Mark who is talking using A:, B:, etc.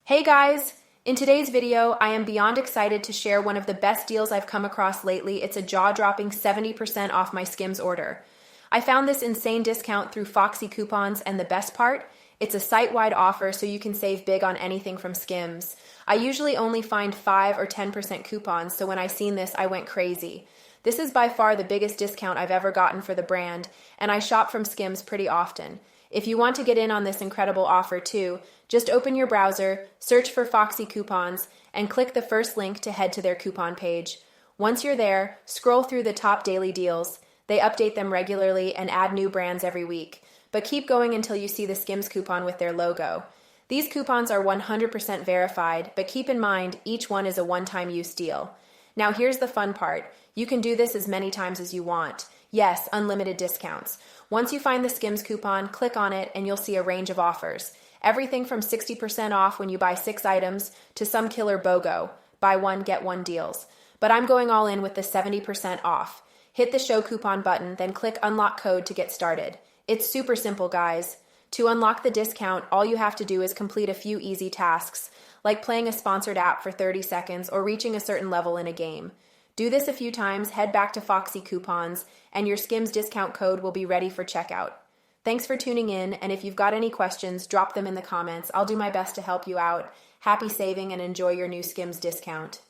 A: Hey guys! In today's video, I am beyond excited to share one of the best deals I've come across lately. It's a jaw-dropping 70% off my Skims order. I found this insane discount through Foxy coupons, and the best part? It's a site-wide offer so you can save big on anything from Skims. I usually only find 5 or 10% coupons, so when I seen this, I went crazy. This is by far the biggest discount I've ever gotten for the brand, and I shop from Skims pretty often. If you want to get in on this incredible offer too, just open your browser, search for Foxy coupons, and click the first link to head to their coupon page. Once you're there, scroll through the top daily deals. They update them regularly and add new brands every week. But keep going until you see the Skims coupon with their logo. These coupons are 100% verified, but keep in mind, each one is a one-time use deal. Now here's the fun part. You can do this as many times as you want. Yes, unlimited discounts. Once you find the Skims coupon, click on it and you'll see a range of offers. Everything from 60% off when you buy 6 items to some killer BOGO, buy one, get one deals. But I'm going all in with the 70% off. Hit the show coupon button, then click unlock code to get started. It's super simple, guys. To unlock the discount, all you have to do is complete a few easy tasks, like playing a sponsored app for 30 seconds or reaching a certain level in a game. Do this a few times, head back to Foxy coupons, and your Skims discount code will be ready for checkout. Thanks for tuning in, and if you've got any questions, drop them in the comments. I'll do my best to help you out. Happy saving and enjoy your new Skims discount.